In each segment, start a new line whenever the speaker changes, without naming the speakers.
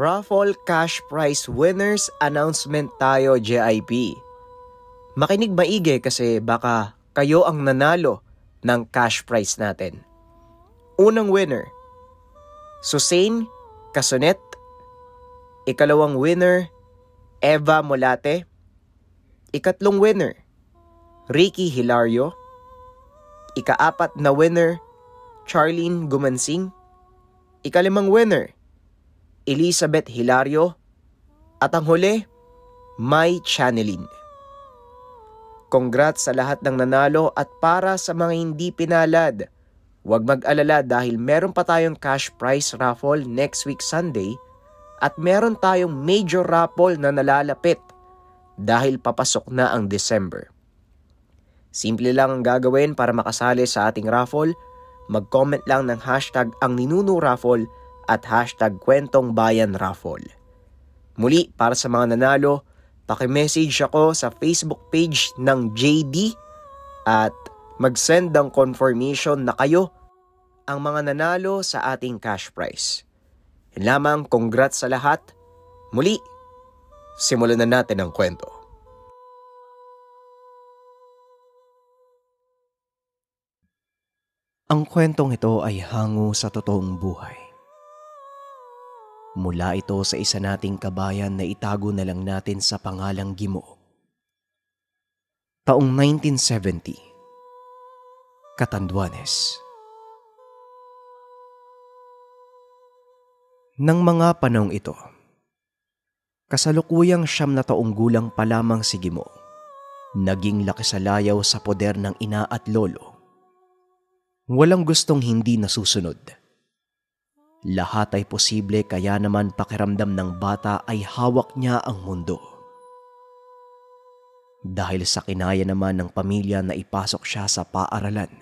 Raffle Cash Prize Winners Announcement tayo, JIP. Makinig maigi kasi baka kayo ang nanalo ng cash prize natin. Unang winner, Susain Casunet. Ikalawang winner, Eva Molate. Ikatlong winner, Ricky Hilario. Ikaapat na winner, Charlene Gumansing. Ikalimang winner, Elizabeth Hilario. At ang huli, Mai Chanelin. Congrats sa lahat ng nanalo at para sa mga hindi pinalad, huwag mag-alala dahil meron pa tayong cash prize raffle next week Sunday at meron tayong major raffle na nalalapit dahil papasok na ang December. Simple lang ang gagawin para makasali sa ating raffle. Mag-comment lang ng hashtag ang Ninuno Raffle at hashtag Kwentong Bayan Raffle. Muli, para sa mga nanalo, paki-message ako sa Facebook page ng JD at mag-send ng confirmation na kayo ang mga nanalo sa ating cash prize. Yan lamang, congrats sa lahat. Muli, simulan na natin ang kwento. Ang kwentong ito ay hango sa totoong buhay. Mula ito sa isa nating kabayan na itago na lang natin sa pangalang Gimo. Taong 1970, Catanduanes. Nang mga panahong ito, kasalukuyang 9 na taong gulang pa lamang si Gimo. Naging lakisalayaw sa poder ng ina at lolo. Walang gustong hindi nasusunod. Lahat ay posible kaya naman pakiramdam ng bata ay hawak niya ang mundo. Dahil sa kinaya naman ng pamilya na ipasok siya sa paaralan.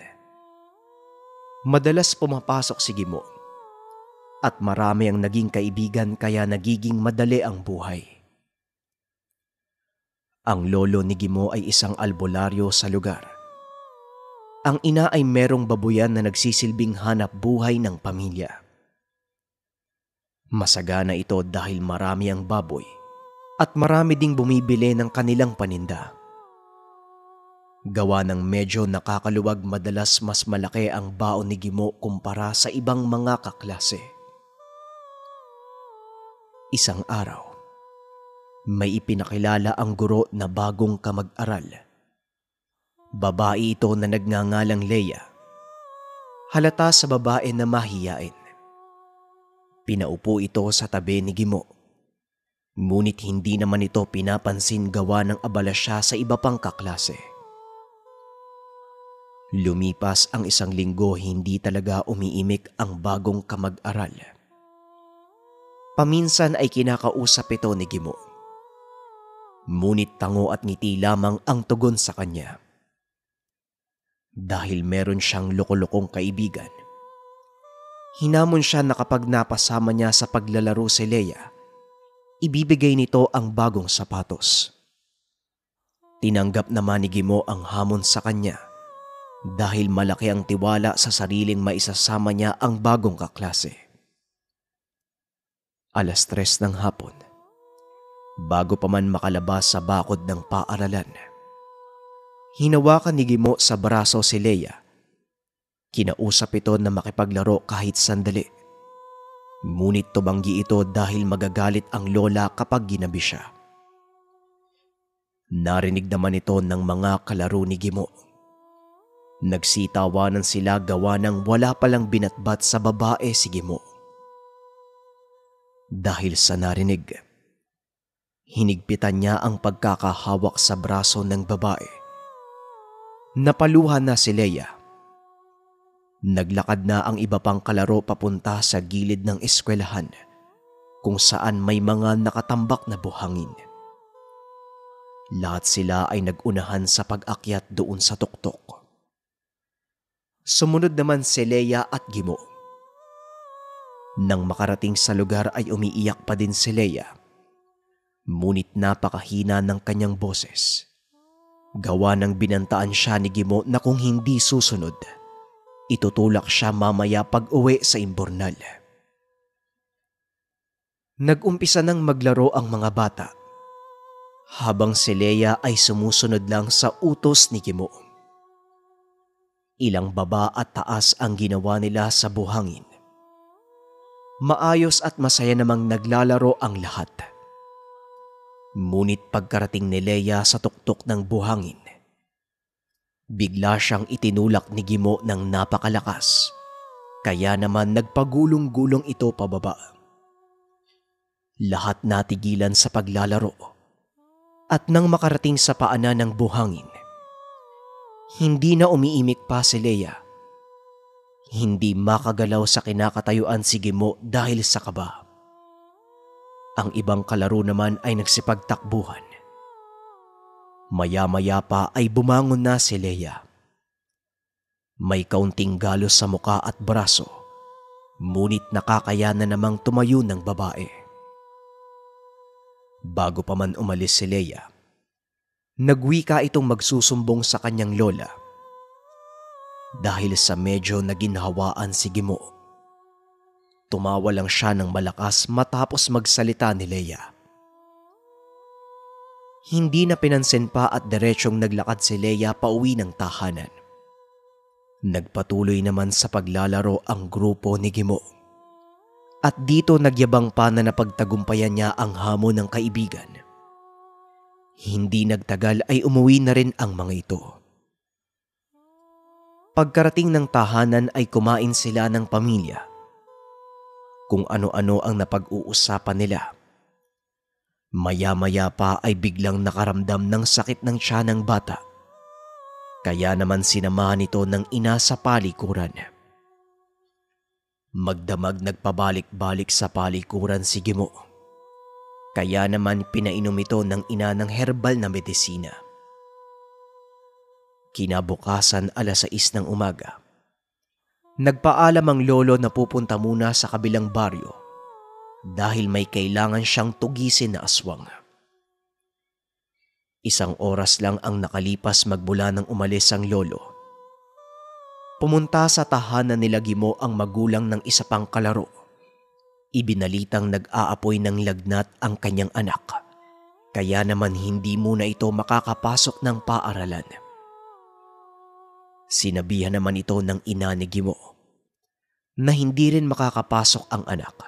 Madalas pumapasok si Gimo at marami ang naging kaibigan kaya nagiging madali ang buhay. Ang lolo ni Gimo ay isang albularyo sa lugar. Ang ina ay merong babuyan na nagsisilbing hanap buhay ng pamilya. Masagana ito dahil marami ang baboy at marami ding bumibili ng kanilang paninda. Gawa ng medyo nakakaluwag, madalas mas malaki ang baon ni Gimo kumpara sa ibang mga kaklase. Isang araw, may ipinakilala ang guro na bagong kamag-aral. Babae ito na nagngangalang Leia. Halata sa babae na mahiyain. Pinaupo ito sa tabi ni Gimo. Ngunit hindi naman ito pinapansin gawa ng abala siya sa iba pang kaklase. Lumipas ang 1 linggo, hindi talaga umiimik ang bagong kamag-aral. Paminsan ay kinakausap ito ni Gimo. Ngunit tango at ngiti lamang ang tugon sa kanya. Dahil meron siyang loko-lokong kaibigan, hinamon siya na kapag napasama niya sa paglalaro si Leia, ibibigay nito ang bagong sapatos. Tinanggap naman ni Gimo ang hamon sa kanya dahil malaki ang tiwala sa sariling maisasama niya ang bagong kaklase. 3:00 ng hapon, bago pa man makalabas sa bakod ng paaralan, hinawakan ni Gimo sa braso si Leia. Kinausap ito na makipaglaro kahit sandali. Ngunit tumanggi ito dahil magagalit ang lola kapag ginabi siya. Narinig naman ito ng mga kalaro ni Gimo. Nagsitawanan sila gawa ng wala palang binatbat sa babae si Gimo. Dahil sa narinig, hinigpitan niya ang pagkakahawak sa braso ng babae. Napaluhan na si Leia. Naglakad na ang iba pang kalaro papunta sa gilid ng eskwelahan kung saan may mga nakatambak na buhangin. Lahat sila ay nagunahan sa pag-akyat doon sa tuktok. Sumunod naman si Leia at Gimo. Nang makarating sa lugar ay umiiyak pa din si Leia. Ngunit napakahina ng kanyang boses. Gawa ng binantaan siya ni Gimo na kung hindi susunod, itutulak siya mamaya pag uwi sa imburnal. Nag-umpisa nang maglaro ang mga bata, habang si Leia ay sumusunod lang sa utos ni Gimo. Ilang baba at taas ang ginawa nila sa buhangin. Maayos at masaya namang naglalaro ang lahat. Ngunit pagkarating ni Leia sa tuktok ng buhangin, bigla siyang itinulak ni Gimo ng napakalakas, kaya naman nagpagulong-gulong ito pababa. Lahat natigilan sa paglalaro, at nang makarating sa paanan ng buhangin, hindi na umiimik pa si Leia. Hindi makagalaw sa kinakatayuan si Gimo dahil sa kaba. Ang ibang kalaro naman ay nagsipagtakbuhan. Maya-maya pa ay bumangon na si Leia. May kaunting galos sa muka at braso, ngunit nakakayanan namang tumayo ng babae. Bago pa man umalis si Leia, nagwika itong magsusumbong sa kanyang lola. Dahil sa medyo naginhawaan si Gimo, tumawa lang siya ng malakas matapos magsalita ni Leia. Hindi na pinansin pa at diretsyong naglakad si Leia pauwi ng tahanan. Nagpatuloy naman sa paglalaro ang grupo ni Gimo. At dito nagyabang pa na napagtagumpayan niya ang hamon ng kaibigan. Hindi nagtagal ay umuwi na rin ang mga ito. Pagkarating ng tahanan ay kumain sila ng pamilya. Kung ano-ano ang napag-uusapan nila. Maya-maya pa ay biglang nakaramdam ng sakit ng tiyan ng bata. Kaya naman sinamahan ito ng ina sa palikuran. Magdamag nagpabalik-balik sa palikuran si Gimo. Kaya naman pinainom ito ng ina ng herbal na medisina. Kinabukasan 6:00 ng umaga, nagpaalam ang lolo na pupunta muna sa kabilang baryo dahil may kailangan siyang tugisin na aswang. 1 oras lang ang nakalipas magmula nang umalis ang lolo. Pumunta sa tahanan nila Gimo ang magulang ng isa pang kalaro. Ibinalitang nag-aapoy ng lagnat ang kanyang anak, kaya naman hindi muna ito makakapasok ng paaralan. Sinabihan naman ito ng ina ni Gimo na hindi rin makakapasok ang anak.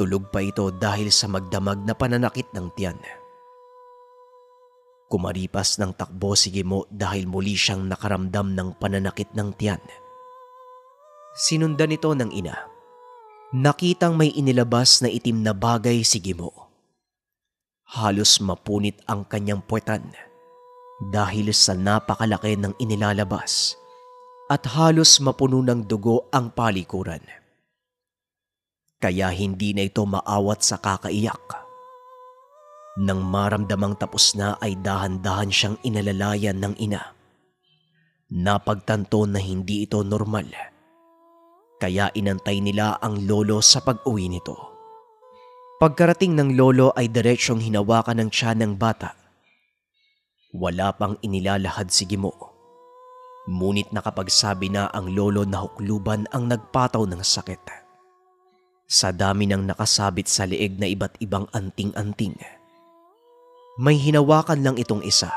Tulog pa ito dahil sa magdamag na pananakit ng tiyan. Kumaripas ng takbo si Gimo dahil muli siyang nakaramdam ng pananakit ng tiyan. Sinundan ito ng ina. Nakitang may inilabas na itim na bagay si Gimo. Halos mapunit ang kanyang puwetan dahil sa napakalaki ng inilalabas at halos mapuno ng dugo ang palikuran. Kaya hindi na ito maawat sa kakaiyak. Nang maramdamang tapos na ay dahan-dahan siyang inalalayan ng ina. Napagtanto na hindi ito normal. Kaya inantay nila ang lolo sa pag-uwi nito. Pagkarating ng lolo ay diretsyong hinawakan ng tiyan ng bata. Wala pang inilalahad si Gimo. Ngunit nakapagsabi na ang lolo na hukluban ang nagpataw ng sakit. Sa dami ng nakasabit sa leeg na iba't ibang anting-anting, may hinawakan lang itong isa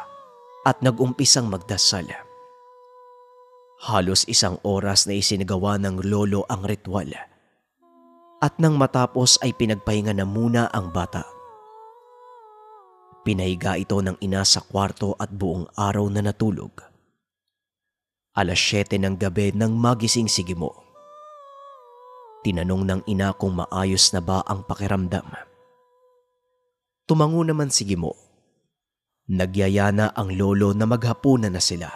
at nag-umpisang magdasal. Halos 1 oras na isinagawa ng lolo ang ritual. At nang matapos ay pinagpahinga na muna ang bata. Pinahiga ito ng ina sa kwarto at buong araw na natulog. 7:00 ng gabi nang magising si Gimo. Tinanong ng ina kung maayos na ba ang pakiramdam. Tumango naman si Gimo. Nagyaya na ang lolo na maghapunan na sila.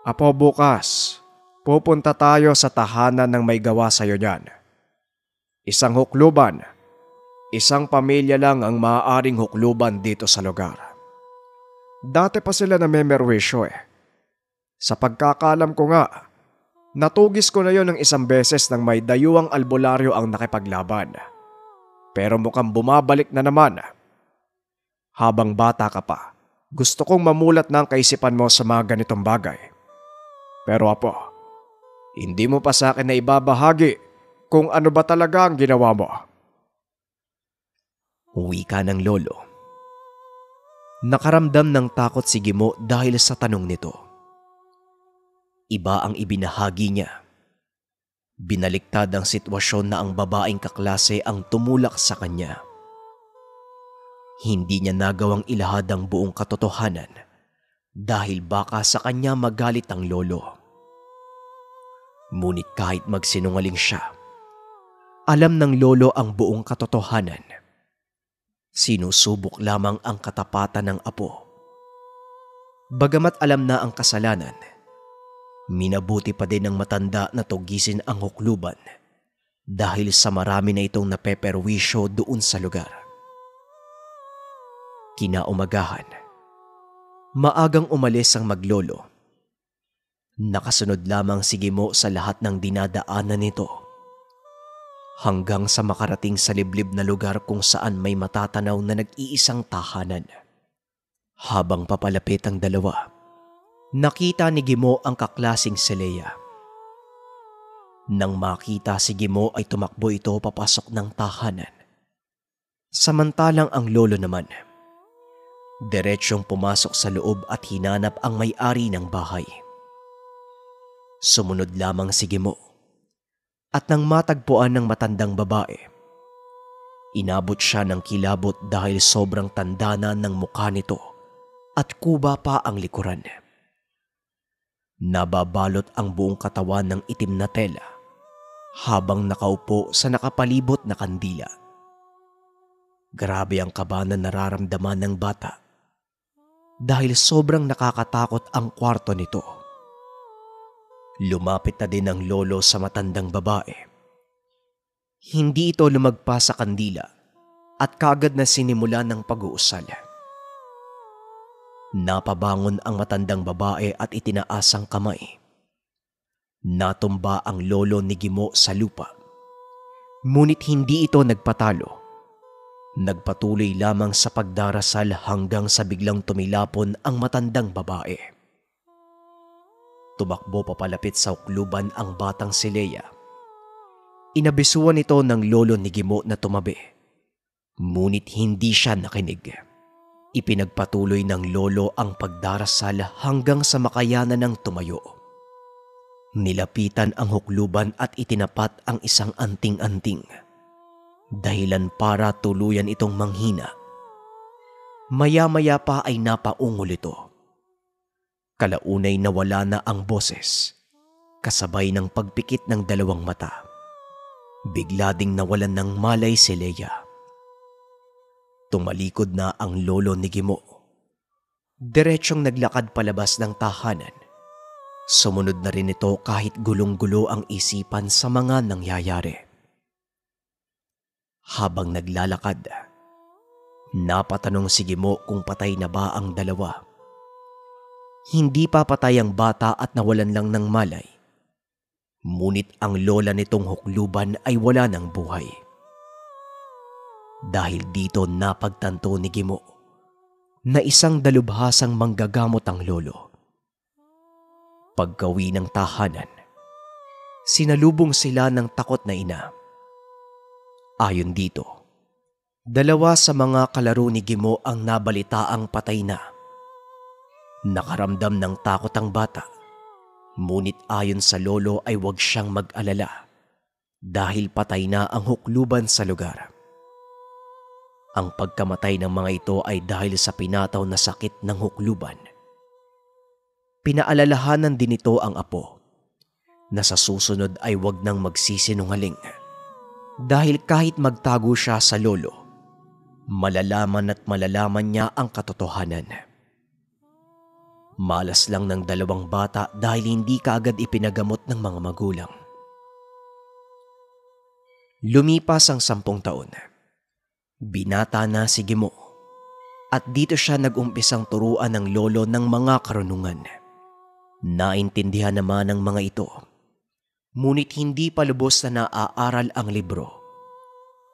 Apo, bukas, pupunta tayo sa tahanan ng may gawa sa'yo niyan. Isang hukluban. Isang pamilya lang ang maaaring hukluban dito sa lugar. Dati pa sila na memerwisyo eh. Sa pagkakalam ko nga, natugis ko na yon ng 1 beses nang may dayuang albularyo ang nakipaglaban. Pero mukhang bumabalik na naman. Habang bata ka pa, gusto kong mamulat ng kaisipan mo sa mga ganitong bagay. Pero apo, hindi mo pa sa akin na ibabahagi kung ano ba talaga ang ginawa mo.
Wika ng lolo. Nakaramdam ng takot si Gimo dahil sa tanong nito. Iba ang ibinahagi niya. Binaliktad ang sitwasyon na ang babaeng kaklase ang tumulak sa kanya. Hindi niya nagawang ilahad ang buong katotohanan dahil baka sa kanya magalit ang lolo. Ngunit kahit magsinungaling siya, alam ng lolo ang buong katotohanan. Sinusubok lamang ang katapatan ng apo. Bagamat alam na ang kasalanan, minabuti pa din ng matanda na tugisin ang hukluban dahil sa marami na itong napeperwisyo doon sa lugar. Kinaumagahan, maagang umalis ang maglolo. Nakasunod lamang si Gimo sa lahat ng dinadaanan nito hanggang sa makarating sa liblib na lugar kung saan may matatanaw na nag-iisang tahanan. Habang papalapit ang dalawa, nakita ni Gimo ang kaklasing si Lea. Nang makita si Gimo ay tumakbo ito papasok ng tahanan. Samantalang ang lolo naman, diretsyong pumasok sa loob at hinanap ang may-ari ng bahay. Sumunod lamang si Gimo at nang matagpuan ng matandang babae, inabot siya ng kilabot dahil sobrang tanda na ng mukha nito at kuba pa ang likuran. Nababalot ang buong katawan ng itim na tela habang nakaupo sa nakapalibot na kandila. Grabe ang kaba na nararamdaman ng bata dahil sobrang nakakatakot ang kwarto nito. Lumapit na din ang lolo sa matandang babae. Hindi ito lumagpas sa kandila at kaagad na sinimulan ng pag-uusal. Napabangon ang matandang babae at itinaas ang kamay. Natumba ang lolo ni Gimo sa lupa. Ngunit hindi ito nagpatalo. Nagpatuloy lamang sa pagdarasal hanggang sa biglang tumilapon ang matandang babae. Tumakbo papalapit sa hukluban ang batang si Lea. Inabisuan ito ng lolo ni Gimo na tumabi. Ngunit hindi siya nakinig. Ipinagpatuloy ng lolo ang pagdarasal hanggang sa makayanan ng tumayo. Nilapitan ang hukluban at itinapat ang isang anting-anting. Dahilan para tuluyan itong manghina. Maya-maya pa ay napaungol ito. Kalaunay nawala na ang boses, kasabay ng pagpikit ng dalawang mata. Bigla ding nawalan ng malay si Lea. Tumalikod na ang lolo ni Gimo. Diretsyong naglakad palabas ng tahanan. Sumunod na rin ito kahit gulong-gulo ang isipan sa mga nangyayari. Habang naglalakad, napatanong si Gimo kung patay na ba ang dalawa. Hindi pa patay ang bata at nawalan lang ng malay. Ngunit ang lola nitong hukluban ay wala ng buhay. Dahil dito napagtanto ni Gimo na isang dalubhasang manggagamot ang lolo. Pagkawi ng tahanan, sinalubong sila ng takot na ina. Ayon dito, dalawa sa mga kalaro ni Gimo ang nabalitaang patay na. Nakaramdam ng takot ang bata, ngunit ayon sa lolo ay huwag siyang mag-alala dahil patay na ang hukluban sa lugar. Ang pagkamatay ng mga ito ay dahil sa pinataw na sakit ng hukluban. Pinaalalahanan din ito ang apo na sa susunod ay huwag nang magsisinungaling dahil kahit magtago siya sa lolo, malalaman at malalaman niya ang katotohanan. Malas lang ng dalawang bata dahil hindi kaagad ipinagamot ng mga magulang. Lumipas ang 10 taon. Binata na si Gimo at dito siya nag-umpisang turuan ng lolo ng mga karunungan. Naintindihan naman ng mga ito, ngunit hindi pa lubos na naaaral ang libro,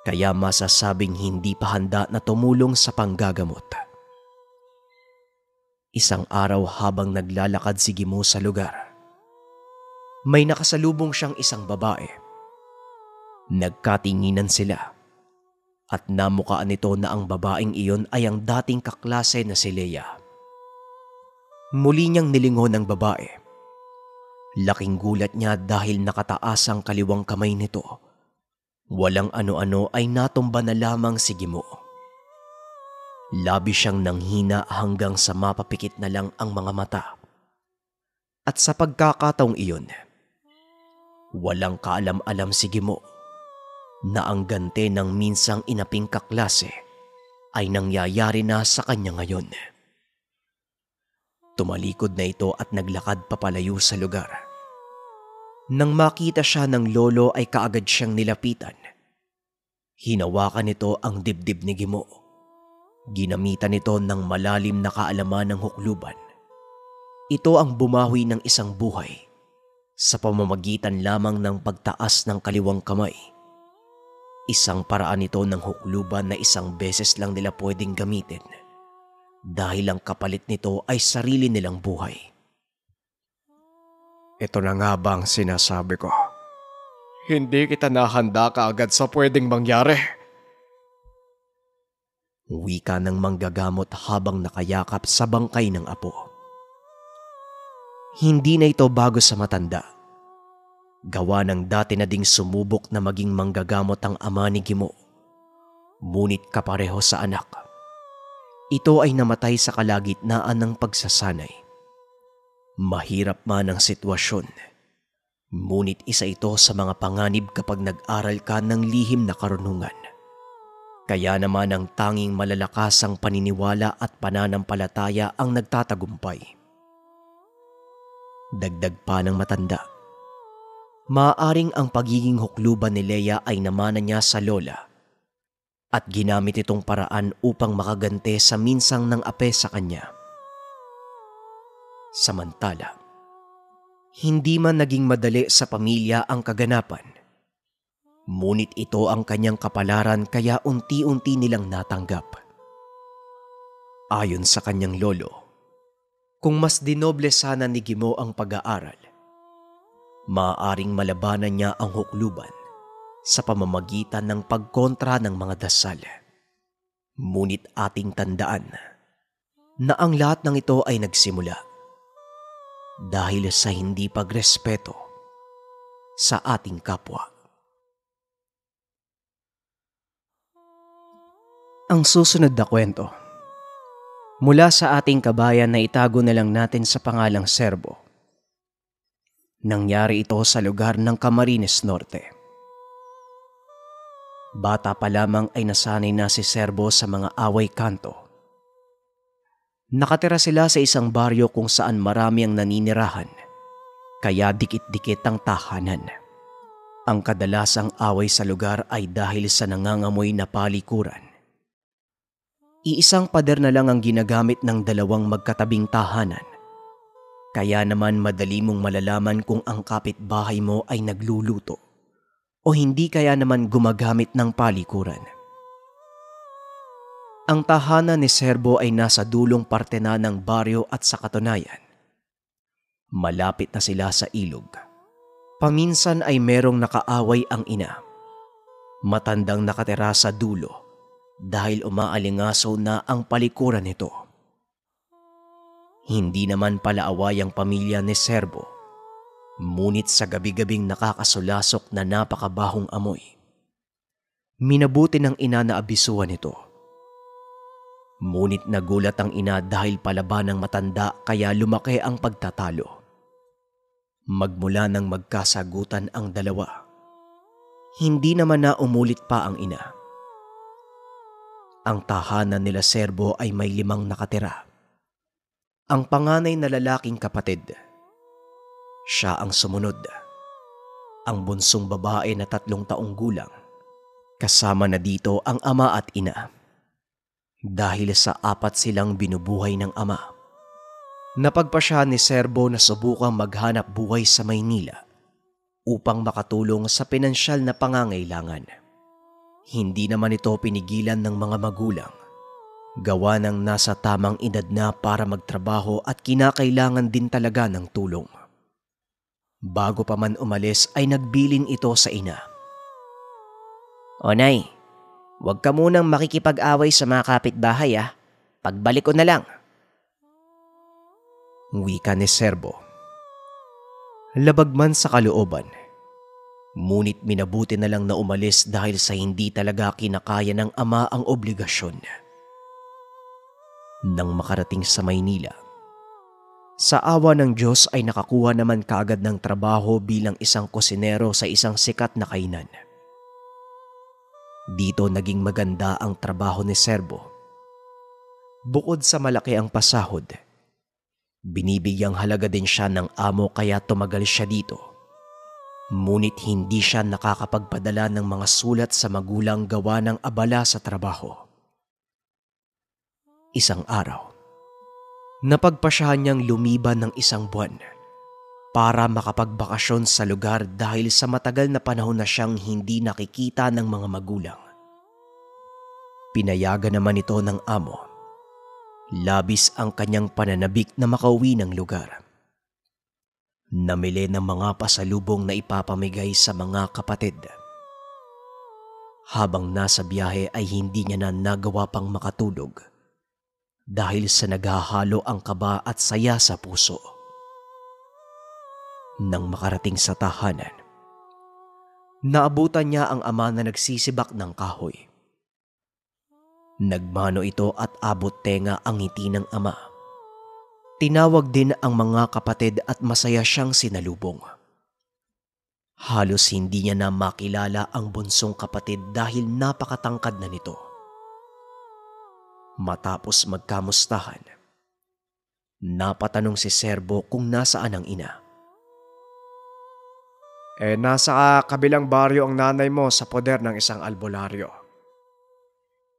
kaya masasabing hindi pa handa na tumulong sa panggagamot. Isang araw habang naglalakad si Gimo sa lugar, may nakasalubong siyang isang babae.
Nagkatinginan sila at namukaan nito na ang babaeng iyon ay ang dating kaklase na si Leia. Muli niyang nilingon ang babae. Laking gulat niya dahil nakataas ang kaliwang kamay nito. Walang ano-ano ay natumba na lamang si Gimo. Labi siyang nanghina hanggang sa mapapikit na lang ang mga mata. At sa pagkakataong iyon, walang kaalam-alam si Gimo na ang gante ng minsang inaping kaklase ay nangyayari na sa kanya ngayon. Tumalikod na ito at naglakad papalayo sa lugar. Nang makita siya ng lolo ay kaagad siyang nilapitan. Hinawakan nito ang dibdib ni Gimo. Ginamitan nito ng malalim na kaalaman ng hukluban. Ito ang bumawi ng isang buhay sa pamamagitan lamang ng pagtaas ng kaliwang kamay. Isang paraan ito ng hukluban na isang beses lang nila pwedeng gamitin dahil ang kapalit nito ay sarili nilang buhay. Ito na nga bang sinasabi ko? Hindi kita nahanda kaagad sa pwedeng mangyari. Wika ng manggagamot habang nakayakap sa bangkay ng apo. Hindi na ito bago sa matanda. Gawa ng dati na ding sumubok na maging manggagamot ang ama ni Gimo. Ngunit kapareho sa anak. Ito ay namatay sa kalagitnaan ng pagsasanay. Mahirap man ang sitwasyon. Ngunit isa ito sa mga panganib kapag nag-aral ka ng lihim na karunungan. Kaya naman ang tanging malalakas ang paniniwala at pananampalataya ang nagtatagumpay. Dagdag pa ng matanda. Maaaring ang pagiging hukluban ni Leia ay namana niya sa lola at ginamit itong paraan upang makagante sa minsang nang ape sa kanya. Samantala, hindi man naging madali sa pamilya ang kaganapan, ngunit ito ang kanyang kapalaran kaya unti-unti nilang natanggap. Ayon sa kanyang lolo, kung mas dinoble sana ni Gimo ang pag-aaral, maaaring malabanan niya ang hukluban sa pamamagitan ng pagkontra ng mga dasal. Ngunit ating tandaan na ang lahat ng ito ay nagsimula dahil sa hindi pagrespeto sa ating kapwa. Ang susunod na kwento, mula sa ating kabayan na itago na lang natin sa pangalang Serbo. Nangyari ito sa lugar ng Camarines Norte. Bata pa lamang ay nasanay na si Serbo sa mga away kanto. Nakatira sila sa isang baryo kung saan marami ang naninirahan, kaya dikit-dikit ang tahanan. Ang kadalasang away sa lugar ay dahil sa nangangamoy na palikuran. Iisang pader na lang ang ginagamit ng dalawang magkatabing tahanan. Kaya naman madali mong malalaman kung ang kapitbahay mo ay nagluluto o hindi kaya naman gumagamit ng palikuran. Ang tahanan ni Serbo ay nasa dulong parte na ng baryo at sa katunayan. Malapit na sila sa ilog. Paminsan ay merong nakaaway ang ina. Matandang nakatira sa dulo dahil umaalingaso na ang palikuran nito. Hindi naman pala away ang pamilya ni Serbo, ngunit sa gabi-gabing nakakasulasok na napakabahong amoy. Minabuti ng ina na abisuan ito. Ngunit nagulat ang ina dahil palaban ng matanda kaya lumaki ang pagtatalo. Magmula nang magkasagutan ang dalawa, hindi naman na umulit pa ang ina. Ang tahanan nila Serbo ay may 5 nakatira. Ang panganay na lalaking kapatid, siya ang sumunod. Ang bunsong babae na 3 taong gulang, kasama na dito ang ama at ina. Dahil sa 4 silang binubuhay ng ama, napagpasya ni Serbo na subukang maghanap buhay sa Maynila upang makatulong sa pinansyal na pangangailangan. Hindi naman ito pinigilan ng mga magulang. Gawa ng nasa tamang edad na para magtrabaho at kinakailangan din talaga ng tulong. Bago pa man umalis ay nagbilin ito sa ina.
O Nay, huwag ka munang makikipag-away sa mga kapitbahay Pagbalik ko na lang.
Wika ni Serbo. Labag man sa kalooban, ngunit minabuti na lang na umalis dahil sa hindi talaga kinakaya ng ama ang obligasyon. Nang makarating sa Maynila, sa awa ng Diyos ay nakakuha naman kaagad ng trabaho bilang isang kusinero sa isang sikat na kainan. Dito naging maganda ang trabaho ni Serbo. Bukod sa malaki ang pasahod, binibigyang halaga din siya ng amo kaya tumagal siya dito. Ngunit hindi siya nakakapagpadala ng mga sulat sa magulang gawa ng abala sa trabaho. Isang araw, napagpasyahan niyang lumiban ng isang buwan para makapagbakasyon sa lugar dahil sa matagal na panahon na siyang hindi nakikita ng mga magulang. Pinayagan naman ito ng amo. Labis ang kanyang pananabik na makauwi ng lugar. Namili ng mga pasalubong na ipapamigay sa mga kapatid. Habang nasa biyahe ay hindi niya na nagawa pang makatulog dahil sa naghahalo ang kaba at saya sa puso. Nang makarating sa tahanan, naabutan niya ang ama na nagsisibak ng kahoy. Nagmano ito at abot tenga ang ngiti ng ama. Tinawag din ang mga kapatid at masaya siyang sinalubong. Halos hindi niya na makilala ang bunsong kapatid dahil napakatangkad na nito. Matapos magkamustahan, napatanong si Serbo kung nasaan ang ina. Nasa kabilang baryo ang nanay mo sa poder ng isang albularyo.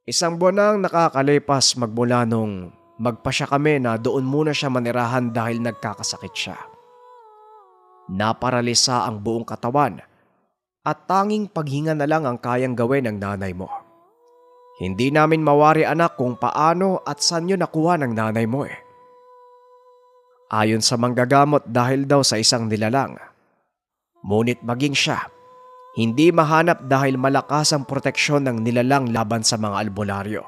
Isang buwan nang nakakalipas magmula nung magpasya kami na doon muna siya manirahan dahil nagkakasakit siya. Naparalisa ang buong katawan at tanging paghinga na lang ang kayang gawin ng nanay mo. Hindi namin mawari anak kung paano at saan yun nakuha ng nanay mo Ayon sa manggagamot dahil daw sa isang nilalang. Ngunit maging siya, hindi mahanap dahil malakas ang proteksyon ng nilalang laban sa mga albularyo.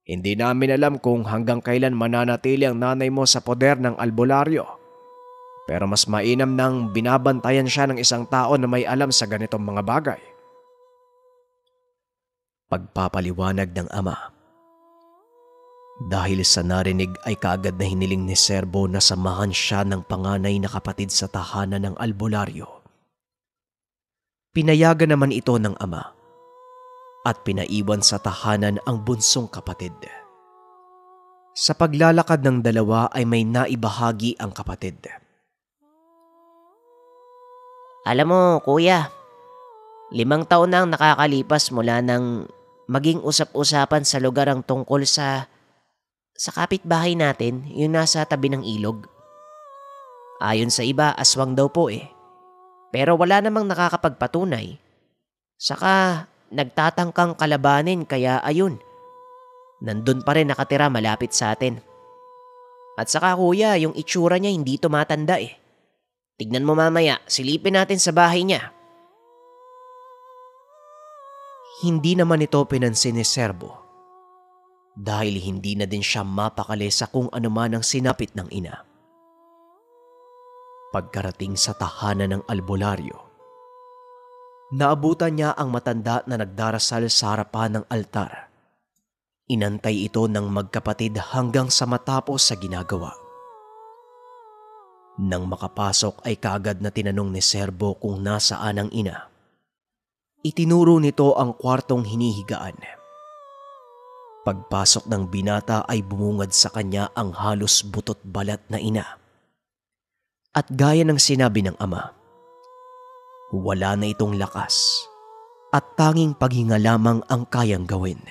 Hindi namin alam kung hanggang kailan mananatili ang nanay mo sa poder ng albularyo. Pero mas mainam nang binabantayan siya ng isang tao na may alam sa ganitong mga bagay. Pagpapaliwanag ng ama. Dahil sa narinig ay kaagad na hiniling ni Serbo na samahan siya ng panganay na kapatid sa tahanan ng albularyo. Pinayagan naman ito ng ama at pinaiwan sa tahanan ang bunsong kapatid. Sa paglalakad ng dalawa ay may naibahagi ang kapatid.
Alam mo, kuya, 5 taon na ang nakakalipas mula nang maging usap-usapan sa lugar ang tungkol sa kapitbahay natin, yung nasa tabi ng ilog. Ayon sa iba, aswang daw po Pero wala namang nakakapagpatunay. Saka nagtatangkang kalabanin kaya ayun. Nandun pa rin nakatira malapit sa atin. At saka kuya, yung itsura niya hindi tumatanda Tignan mo mamaya, silipin natin sa bahay niya.
Hindi naman ito pinansin ni Serbo. Dahil hindi na din siya mapakali sa kung ano man ang sinapit ng ina. Pagkarating sa tahanan ng albularyo, naabutan niya ang matanda na nagdarasal sa harapan ng altar. Inantay ito ng magkapatid hanggang sa matapos sa ginagawa. Nang makapasok ay kaagad na tinanong ni Serbo kung nasaan ang ina. Itinuro nito ang kwartong hinihigaan. Pagpasok ng binata ay bumungad sa kanya ang halos butot balat na ina. At gaya ng sinabi ng ama, wala na itong lakas at tanging paghinga lamang ang kayang gawin.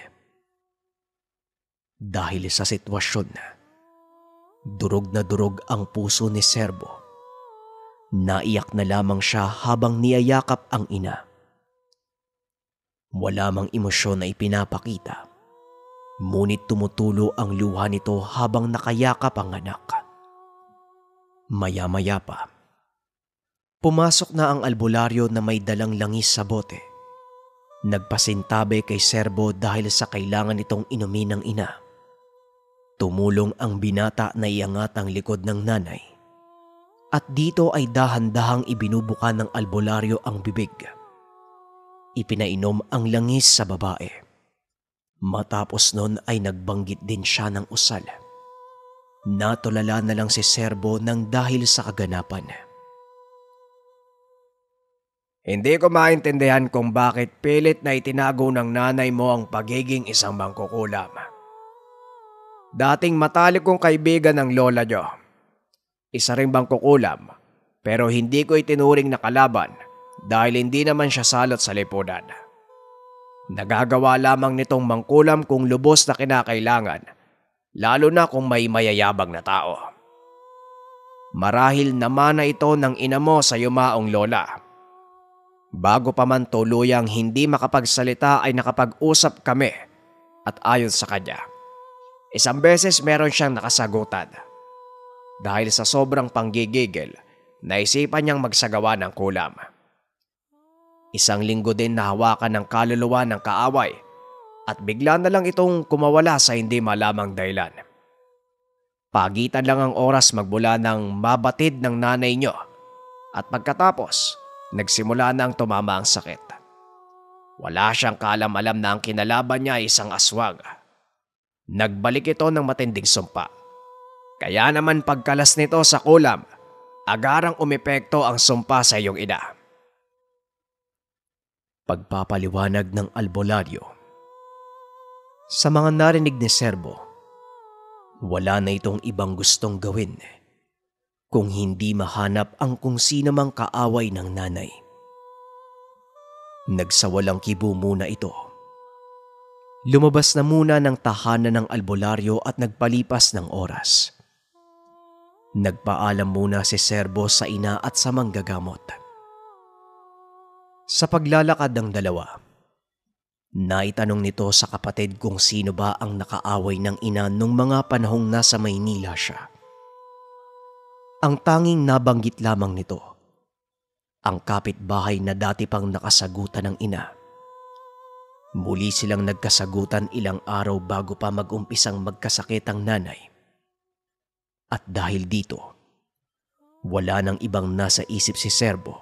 Dahil sa sitwasyon, durog na durog ang puso ni Serbo. Naiyak na lamang siya habang niyayakap ang ina. Wala mang emosyon na ipinapakita, ngunit tumutulo ang luha nito habang nakayakap ang anak. Maya-maya pa, pumasok na ang albularyo na may dalang langis sa bote. Nagpasintabi kay Serbo dahil sa kailangan nitong inumin ng ina. Tumulong ang binata na iangat ang likod ng nanay. At dito ay dahan-dahang ibinubuka ng albularyo ang bibig. Ipinainom ang langis sa babae. Matapos nun ay nagbanggit din siya ng usal. Natulala na lang si Serbo nang dahil sa kaganapan. Hindi ko maintindihan kung bakit pilit na itinago ng nanay mo ang pagiging isang mangkukulam. Dating matalik kong kaibigan ng lola nyo. Isa ring mangkukulam, pero hindi ko itinuring na kalaban dahil hindi naman siya salot sa lipunan. Nagagawa lamang nitong mangkulam kung lubos na kinakailangan, lalo na kung may mayayabang na tao. Marahil naman na ito ng ina mo sa yumaong lola. Bago pa man tuluyang hindi makapagsalita ay nakapag-usap kami at ayon sa kanya. Isang beses meron siyang nakasagutan. Dahil sa sobrang panggigigil, naisipan niyang magsagawa ng kulam. Isang linggo din nahawakan ng kaluluwa ng kaaway at bigla na lang itong kumawala sa hindi malamang dahilan. Pagitan lang ang oras magmula ng mabatid ng nanay niyo at pagkatapos, nagsimula na ang tumama ang sakit. Wala siyang kaalam-alam na ang kinalaban niya ay isang aswang. Nagbalik ito ng matinding sumpa. Kaya naman pagkalas nito sa kulam, agarang umepekto ang sumpa sa iyong ina. Pagpapaliwanag ng albularyo. Sa mga narinig ni Serbo, wala na itong ibang gustong gawin kung hindi mahanap ang kung sino mang kaaway ng nanay. Nagsawalang kibo muna ito. Lumabas na muna ng tahanan ng albularyo at nagpalipas ng oras. Nagpaalam muna si Serbo sa ina at sa manggagamot. Sa paglalakad ng dalawa, naitanong nito sa kapatid kung sino ba ang nakaaway ng ina nung mga panahong nasa Maynila siya. Ang tanging nabanggit lamang nito, ang kapitbahay na dati pang nakasagutan ng ina. Muli silang nagkasagutan ilang araw bago pa mag-umpisang magkasakit ang nanay. At dahil dito, wala nang ibang nasa isip si Serbo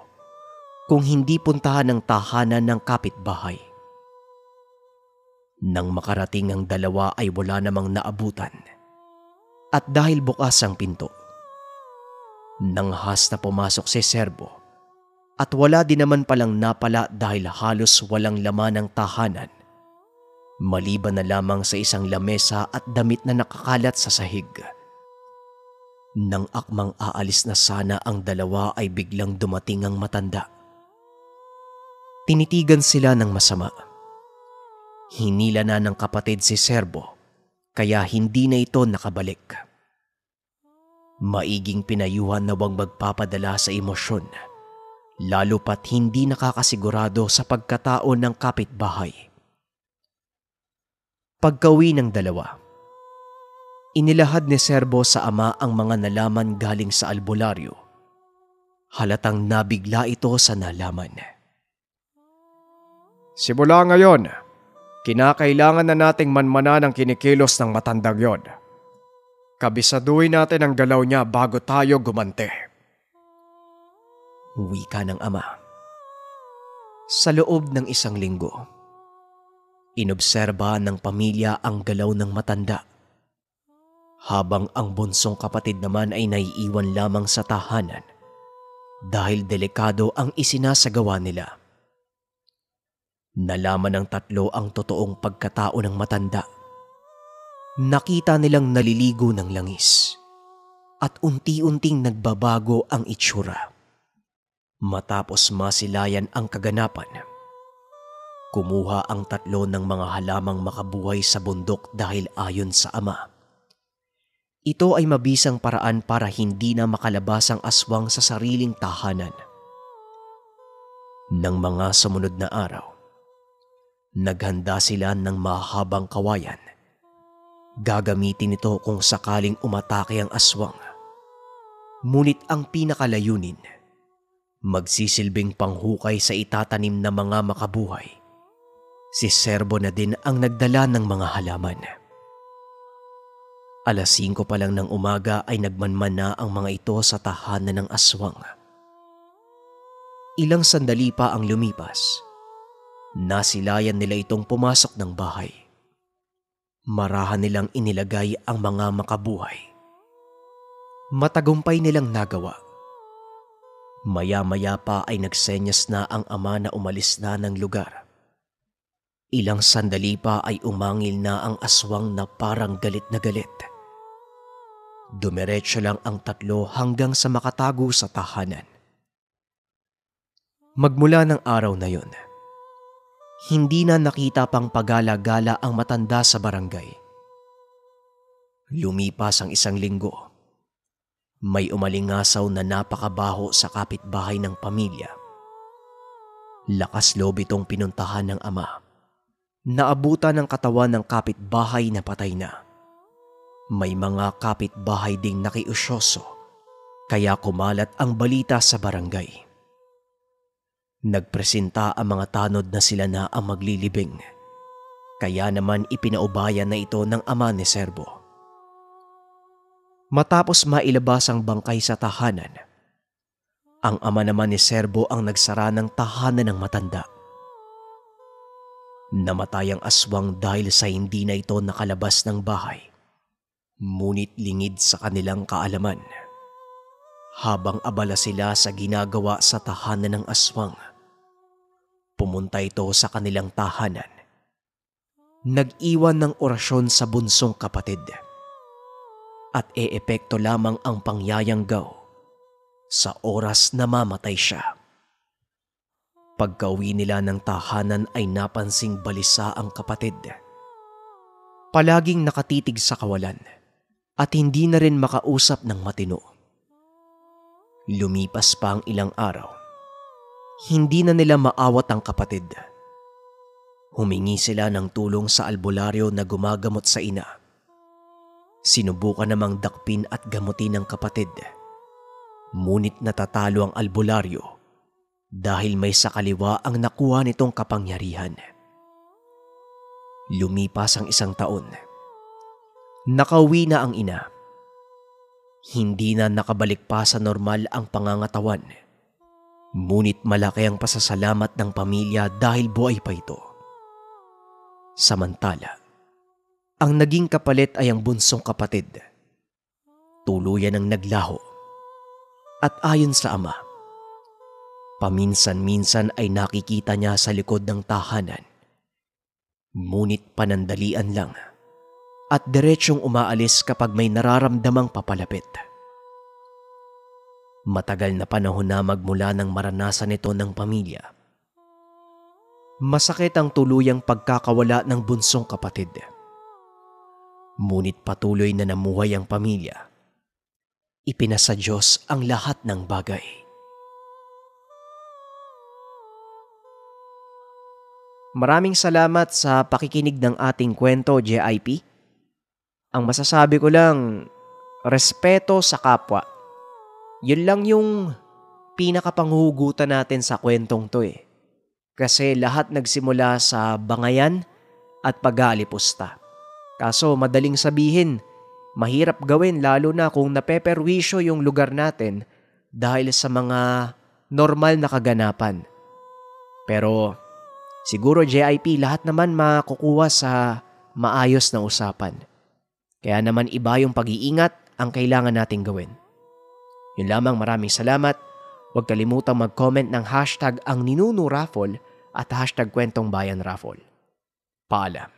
kung hindi puntahan ng tahanan ng kapitbahay. Nang makarating ang dalawa ay wala namang naabutan. At dahil bukas ang pinto, nanghas na pumasok si Serbo at wala din naman palang napala dahil halos walang laman ng tahanan, maliban na lamang sa isang lamesa at damit na nakakalat sa sahig. Nang akmang aalis na sana ang dalawa ay biglang dumating ang matanda. Tinitigan sila ng masama. Hinila na ng kapatid si Serbo kaya hindi na ito nakabalik. Maiging pinayuhan na huwag magpapadala sa emosyon, lalo pat hindi nakakasigurado sa pagkatao ng kapitbahay. Pagkauwi ng dalawa, inilahad ni Serbo sa ama ang mga nalaman galing sa albularyo. Halatang nabigla ito sa nalaman. Simula ngayon, kinakailangan na nating manmanan ang kinikilos ng matandang yon. Kabisaduhin natin ang galaw niya bago tayo gumante. Wika ng ama. Sa loob ng isang linggo, inobserba ng pamilya ang galaw ng matanda. Habang ang bunsong kapatid naman ay naiiwan lamang sa tahanan dahil delikado ang isinasagawa nila. Nalaman ng tatlo ang totoong pagkatao ng matanda. Nakita nilang naliligo ng langis at unti-unting nagbabago ang itsura. Matapos masilayan ang kaganapan, kumuha ang tatlo ng mga halamang makabuhay sa bundok dahil ayon sa ama, ito ay mabisang paraan para hindi na makalabas ang aswang sa sariling tahanan. Nang mga sumunod na araw, naghanda sila ng mahabang kawayan. Gagamitin ito kung sakaling umatake ang aswang. Ngunit ang pinakalayunin, magsisilbing panghukay sa itatanim na mga makabuhay Si Serbo na din ang nagdala ng mga halaman. 5:00 pa lang ng umaga ay nagmanman na ang mga ito sa tahanan ng aswang. Ilang sandali pa ang lumipas. Nasilayan nila itong pumasok ng bahay. Marahan nilang inilagay ang mga makabuhay. Matagumpay nilang nagawa. Maya-maya pa ay nagsenyas na ang ama na umalis na ng lugar. Ilang sandali pa ay umangil na ang aswang na parang galit na galit. Dumiretso lang ang tatlo hanggang sa makatago sa tahanan. Magmula ng araw na yon, hindi na nakita pang pagala-gala ang matanda sa barangay. Lumipas ang 1 linggo. May umalingasaw na napakabaho sa kapitbahay ng pamilya. Lakas loob itong pinuntahan ng ama. Naabutan ng katawan ng kapitbahay na patay na. May mga kapitbahay ding nakiusyoso, kaya kumalat ang balita sa barangay. Nagpresenta ang mga tanod na sila na ang maglilibing, kaya naman ipinaubayan na ito ng ama ni Serbo. Matapos mailabas ang bangkay sa tahanan, ang ama naman ni Serbo ang nagsara ng tahanan ng matanda. Namatay ang aswang dahil sa hindi na ito nakalabas ng bahay. Ngunit lingid sa kanilang kaalaman. Habang abala sila sa ginagawa sa tahanan ng aswang, pumunta ito sa kanilang tahanan. Nag-iwan ng orasyon sa bunsong kapatid. At eepekto lamang ang pangyayanggaw sa oras na mamatay siya. Pagka-uwi nila ng tahanan ay napansing balisa ang kapatid. Palaging nakatitig sa kawalan at hindi na rin makausap ng matino. Lumipas pa ang ilang araw. Hindi na nila maawat ang kapatid. Humingi sila ng tulong sa albularyo na gumagamot sa ina. Sinubukan namang dakpin at gamutin ng kapatid. Ngunit natatalo ang albularyo dahil may sakaliwa ang nakuha nitong kapangyarihan. Lumipas ang 1 taon. Nakauwi na ang ina. Hindi na nakabalik pa sa normal ang pangangatawan. Ngunit malaki ang pasasalamat ng pamilya dahil buhay pa ito. Samantala, ang naging kapalit ay ang bunsong kapatid. Tuluyan ang naglaho. At ayon sa ama, paminsan-minsan ay nakikita niya sa likod ng tahanan. Ngunit panandalian lang at diretsyong umaalis kapag may nararamdamang papalapit. Matagal na panahon na magmula ng maranasan ito ng pamilya. Masakit ang tuluyang pagkakawala ng bunsong kapatid. Ngunit patuloy na namuhay ang pamilya. Ipinasa Diyos ang lahat ng bagay. Maraming salamat sa pakikinig ng ating kwento, JIP. Ang masasabi ko lang, respeto sa kapwa. Yun lang yung pinakapanghugutan natin sa kwentong to eh. Kasi lahat nagsimula sa bangayan at pag-aalipusta. Kaso madaling sabihin, mahirap gawin lalo na kung napeperwisyo yung lugar natin dahil sa mga normal na kaganapan. Pero siguro JIP lahat naman makukuha sa maayos na usapan. Kaya naman iba yung pag-iingat ang kailangan nating gawin. Yun lamang, maraming salamat. Huwag kalimutang mag-comment ng #ang Ninuno Raffle at #kwentongbayan Raffle. Paalam.